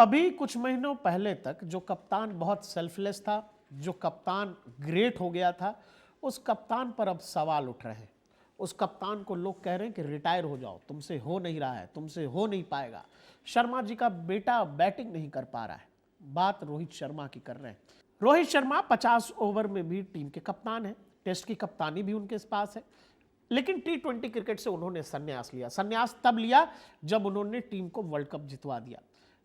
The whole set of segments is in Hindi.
अभी कुछ महीनों पहले तक जो कप्तान बहुत सेल्फलेस था, जो कप्तान ग्रेट हो गया था, उस कप्तान पर अब सवाल उठ रहे हैं। उस कप्तान को लोग कह रहे हैं कि रिटायर हो जाओ, तुमसे हो नहीं रहा है, तुमसे हो नहीं पाएगा। शर्मा जी का बेटा बैटिंग नहीं कर पा रहा है। बात रोहित शर्मा की कर रहे हैं। रोहित शर्मा 50 ओवर में भी टीम के कप्तान हैं, टेस्ट की कप्तानी भी उनके पास है, लेकिन टी20 क्रिकेट से उन्होंने संन्यास लिया। संन्यास तब लिया जब उन्होंने टीम को वर्ल्ड कप जितवा दिया।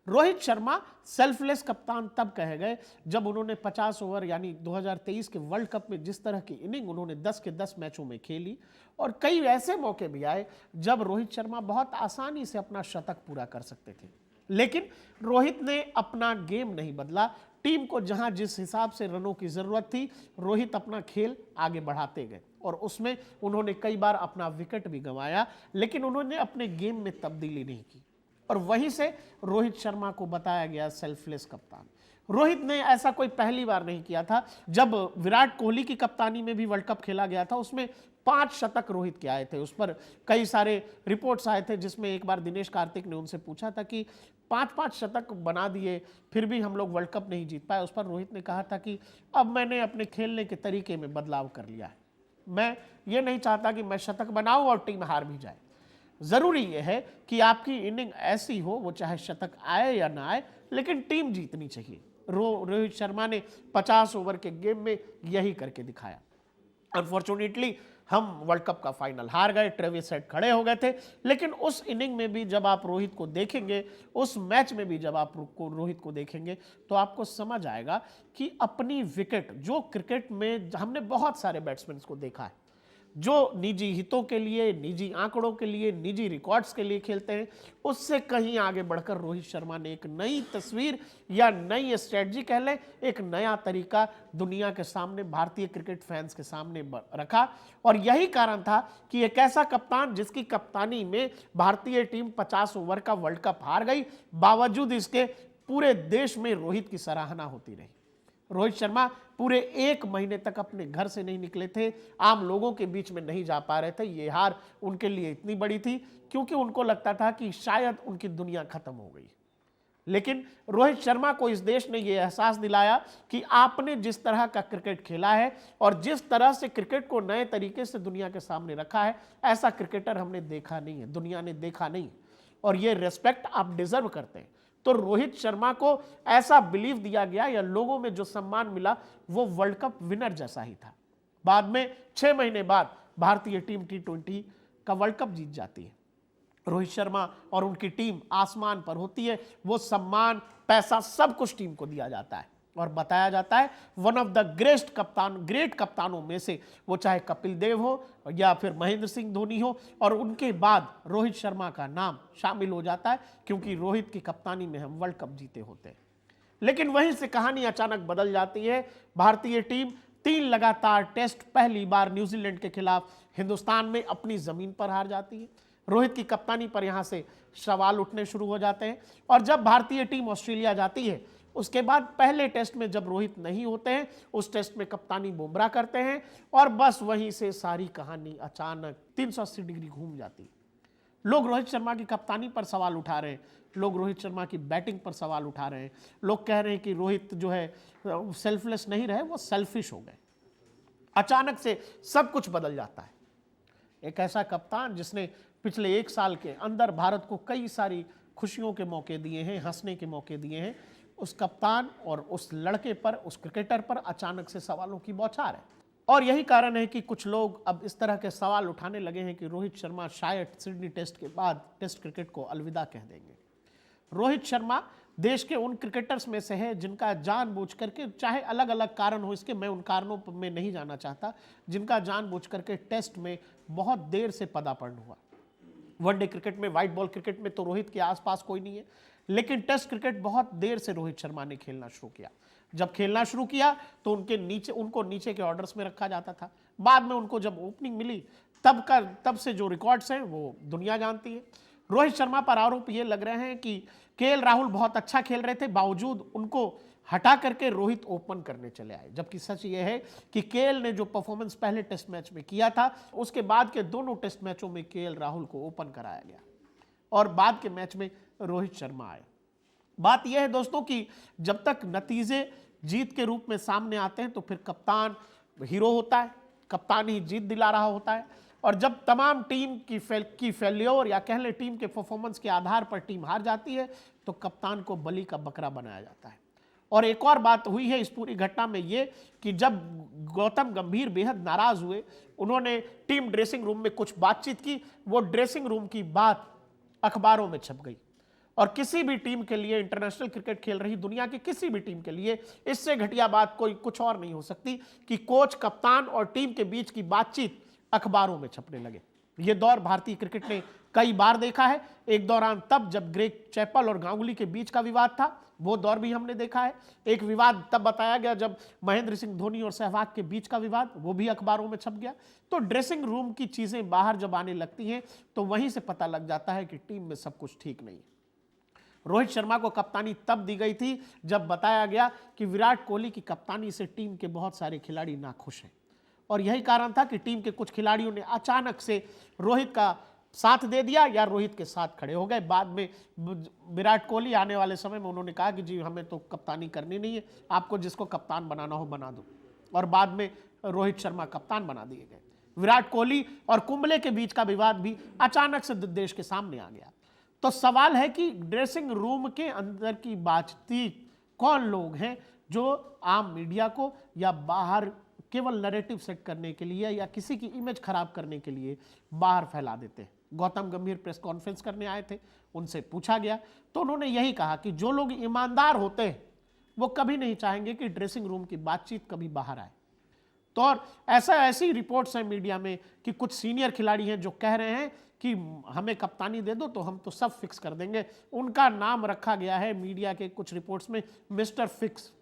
रोहित शर्मा सेल्फलेस कप्तान तब कहे गए जब उन्होंने 50 ओवर यानी 2023 के वर्ल्ड कप में जिस तरह की इनिंग उन्होंने 10 के 10 मैचों में खेली, और कई ऐसे मौके भी आए जब रोहित शर्मा बहुत आसानी से अपना शतक पूरा कर सकते थे, लेकिन रोहित ने अपना गेम नहीं बदला। टीम को जहां जिस हिसाब से रनों की जरूरत थी, रोहित अपना खेल आगे बढ़ाते गए और उसमें उन्होंने कई बार अपना विकेट भी गंवाया, लेकिन उन्होंने अपने गेम में तब्दीली नहीं की और वहीं से रोहित शर्मा को बताया गया सेल्फलेस कप्तान। रोहित ने ऐसा कोई पहली बार नहीं किया था। जब विराट कोहली की कप्तानी में भी वर्ल्ड कप खेला गया था, उसमें 5 शतक रोहित के आए थे। उस पर कई सारे रिपोर्ट्स आए थे, जिसमें एक बार दिनेश कार्तिक ने उनसे पूछा था कि 5-5 शतक बना दिए फिर भी हम लोग वर्ल्ड कप नहीं जीत पाए। उस पर रोहित ने कहा था कि अब मैंने अपने खेलने के तरीके में बदलाव कर लिया है, मैं ये नहीं चाहता कि मैं शतक बनाऊं और टीम हार भी जाए। जरूरी यह है कि आपकी इनिंग ऐसी हो, वो चाहे शतक आए या ना आए, लेकिन टीम जीतनी चाहिए। रोहित शर्मा ने 50 ओवर के गेम में यही करके दिखाया। अनफॉर्चुनेटली हम वर्ल्ड कप का फाइनल हार गए, ट्रेविस हेड खड़े हो गए थे, लेकिन उस इनिंग में भी जब आप रोहित को देखेंगे, उस मैच में भी जब आप रोहित को देखेंगे, तो आपको समझ आएगा कि अपनी विकेट, जो क्रिकेट में हमने बहुत सारे बैट्समैन को देखा है जो निजी हितों के लिए, निजी आंकड़ों के लिए, निजी रिकॉर्ड्स के लिए खेलते हैं, उससे कहीं आगे बढ़कर रोहित शर्मा ने एक नई तस्वीर या नई स्ट्रेटजी कह लें, एक नया तरीका दुनिया के सामने, भारतीय क्रिकेट फैंस के सामने रखा। और यही कारण था कि एक ऐसा कप्तान जिसकी कप्तानी में भारतीय टीम 50 ओवर का वर्ल्ड कप हार गई, बावजूद इसके पूरे देश में रोहित की सराहना होती रही। रोहित शर्मा पूरे 1 महीने तक अपने घर से नहीं निकले थे, आम लोगों के बीच में नहीं जा पा रहे थे। ये हार उनके लिए इतनी बड़ी थी क्योंकि उनको लगता था कि शायद उनकी दुनिया खत्म हो गई। लेकिन रोहित शर्मा को इस देश ने यह एहसास दिलाया कि आपने जिस तरह का क्रिकेट खेला है और जिस तरह से क्रिकेट को नए तरीके से दुनिया के सामने रखा है, ऐसा क्रिकेटर हमने देखा नहीं है, दुनिया ने देखा नहीं, और ये रेस्पेक्ट आप डिजर्व करते हैं। तो रोहित शर्मा को ऐसा बिलीव दिया गया या लोगों में जो सम्मान मिला, वो वर्ल्ड कप विनर जैसा ही था। बाद में 6 महीने बाद भारतीय टीम टी20 का वर्ल्ड कप जीत जाती है। रोहित शर्मा और उनकी टीम आसमान पर होती है। वो सम्मान, पैसा, सब कुछ टीम को दिया जाता है और बताया जाता है वन ऑफ द ग्रेट कप्तानों में से, वो चाहे कपिल देव हो या फिर महेंद्र सिंह धोनी हो, और उनके बाद रोहित शर्मा का नाम शामिल हो जाता है क्योंकि रोहित की कप्तानी में हम वर्ल्ड कप जीते होते हैं। लेकिन वहीं से कहानी अचानक बदल जाती है। भारतीय टीम 3 लगातार टेस्ट पहली बार न्यूजीलैंड के खिलाफ हिंदुस्तान में अपनी जमीन पर हार जाती है। रोहित की कप्तानी पर यहां से सवाल उठने शुरू हो जाते हैं, और जब भारतीय टीम ऑस्ट्रेलिया जाती है, उसके बाद पहले टेस्ट में जब रोहित नहीं होते हैं, उस टेस्ट में कप्तानी बुमराह करते हैं, और बस वहीं से सारी कहानी अचानक 380 डिग्री घूम जाती है। लोग रोहित शर्मा की कप्तानी पर सवाल उठा रहे हैं, लोग रोहित शर्मा की बैटिंग पर सवाल उठा रहे हैं, लोग कह रहे हैं कि रोहित जो है सेल्फलेस नहीं रहे, वो सेल्फिश हो गए। अचानक से सब कुछ बदल जाता है। एक ऐसा कप्तान जिसने पिछले 1 साल के अंदर भारत को कई सारी खुशियों के मौके दिए हैं, हंसने के मौके दिए हैं, उस कप्तान और उस लड़के पर, उस क्रिकेटर पर अचानक से सवालों की बौछार है। और यही कारण है कि कुछ लोग अब इस तरह के सवाल उठाने लगे हैं कि रोहित शर्मा शायद सिडनी टेस्ट के बाद टेस्ट क्रिकेट को अलविदा कह देंगे। रोहित शर्मा देश के उन क्रिकेटर्स में से है जिनका जानबूझ करके, चाहे अलग अलग कारण हो इसके, मैं उन कारणों में नहीं जाना चाहता, जिनका जानबूझ करके टेस्ट में बहुत देर से पदार्पण हुआ। वनडे क्रिकेट में, व्हाइट बॉल क्रिकेट में तो रोहित के आसपास कोई नहीं है, लेकिन टेस्ट क्रिकेट बहुत देर से रोहित शर्मा ने खेलना शुरू किया। जब खेलना शुरू किया तो उनको नीचे के ऑर्डर्स में रखा जाता था। बाद में उनको जब ओपनिंग मिली, तब से जो रिकॉर्ड्स हैं वो दुनिया जानती है। रोहित शर्मा पर आरोप ये लग रहे हैं कि केएल राहुल बहुत अच्छा खेल रहे थे, बावजूद उनको हटा करके रोहित ओपन करने चले आए, जबकि सच ये है कि केएल ने जो परफॉर्मेंस पहले टेस्ट मैच में किया था, उसके बाद के दोनों टेस्ट मैचों में केएल राहुल को ओपन कराया गया और बाद के मैच में रोहित शर्मा आए। बात यह है दोस्तों कि जब तक नतीजे जीत के रूप में सामने आते हैं तो फिर कप्तान हीरो होता है, कप्तान ही जीत दिला रहा होता है। और जब तमाम टीम की फेल्योर या कह लें टीम के परफॉर्मेंस के आधार पर टीम हार जाती है तो कप्तान को बलि का बकरा बनाया जाता है। और एक और बात हुई है इस पूरी घटना में ये कि जब गौतम गंभीर बेहद नाराज हुए, उन्होंने टीम ड्रेसिंग रूम में कुछ बातचीत की, वो ड्रेसिंग रूम की बात अखबारों में छप गई। और किसी भी टीम के लिए, इंटरनेशनल क्रिकेट खेल रही दुनिया की किसी भी टीम के लिए इससे घटिया बात कोई कुछ और नहीं हो सकती कि कोच, कप्तान और टीम के बीच की बातचीत अखबारों में छपने लगे। यह दौर भारतीय क्रिकेट ने कई बार देखा है। एक दौरान तब जब ग्रेग चैपल और गांगुली के बीच का विवाद था, वो दौर भी हमने देखा है। एक विवाद तब बताया गया जब महेंद्र सिंह धोनी और सहवाग के बीच का विवाद, वो भी अखबारों में छप गया। तो ड्रेसिंग रूम की चीजें बाहर जब आने लगती हैं तो वहीं से पता लग जाता है कि टीम में सब कुछ ठीक नहीं है। रोहित शर्मा को कप्तानी तब दी गई थी जब बताया गया कि विराट कोहली की कप्तानी से टीम के बहुत सारे खिलाड़ी नाखुश हैं। और यही कारण था कि टीम के कुछ खिलाड़ियों ने अचानक से रोहित का साथ दे दिया या रोहित के साथ खड़े हो गए। बाद में विराट कोहली आने वाले समय में उन्होंने कहा कि जी हमें तो कप्तानी करनी नहीं है, आपको जिसको कप्तान बनाना हो बना दो। और बाद में रोहित शर्मा कप्तान बना दिए गए। विराट कोहली और कुंबले के बीच का विवाद भी अचानक से देश के सामने आ गया। तो सवाल है कि ड्रेसिंग रूम के अंदर की बातचीत कौन लोग हैं जो आम मीडिया को या बाहर केवल नैरेटिव सेट करने के लिए या किसी की इमेज खराब करने के लिए बाहर फैला देते हैं। गौतम गंभीर प्रेस कॉन्फ्रेंस करने आए थे, उनसे पूछा गया तो उन्होंने यही कहा कि जो लोग ईमानदार होते हैं वो कभी नहीं चाहेंगे कि ड्रेसिंग रूम की बातचीत कभी बाहर आए। तो और ऐसी रिपोर्ट्स हैं मीडिया में कि कुछ सीनियर खिलाड़ी हैं जो कह रहे हैं कि हमें कप्तानी दे दो तो हम तो सब फिक्स कर देंगे। उनका नाम रखा गया है मीडिया के कुछ रिपोर्ट्स में मिस्टर फिक्स।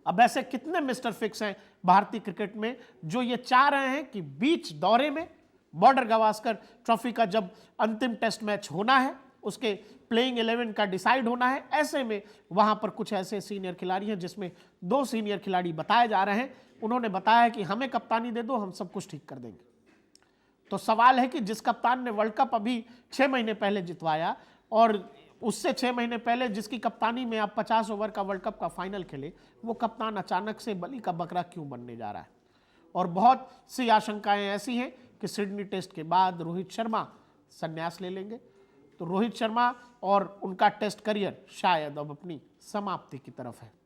अब ऐसे कितने मिस्टर फिक्स हैं भारतीय क्रिकेट में जो ये चाह रहे हैं कि बीच दौरे में बॉर्डर गावस्कर ट्रॉफी का जब अंतिम टेस्ट मैच होना है, उसके प्लेइंग 11 का डिसाइड होना है, ऐसे में वहां पर कुछ ऐसे सीनियर खिलाड़ी हैं जिसमें 2 सीनियर खिलाड़ी बताए जा रहे हैं, उन्होंने बताया कि हमें कप्तानी दे दो, हम सब कुछ ठीक कर देंगे। तो सवाल है कि जिस कप्तान ने वर्ल्ड कप अभी 6 महीने पहले जितवाया और उससे 6 महीने पहले जिसकी कप्तानी में आप 50 ओवर का वर्ल्ड कप का फाइनल खेले, वो कप्तान अचानक से बलि का बकरा क्यों बनने जा रहा है। और बहुत सी आशंकाएं ऐसी हैं कि सिडनी टेस्ट के बाद रोहित शर्मा संन्यास ले लेंगे। तो रोहित शर्मा और उनका टेस्ट करियर शायद अब अपनी समाप्ति की तरफ है।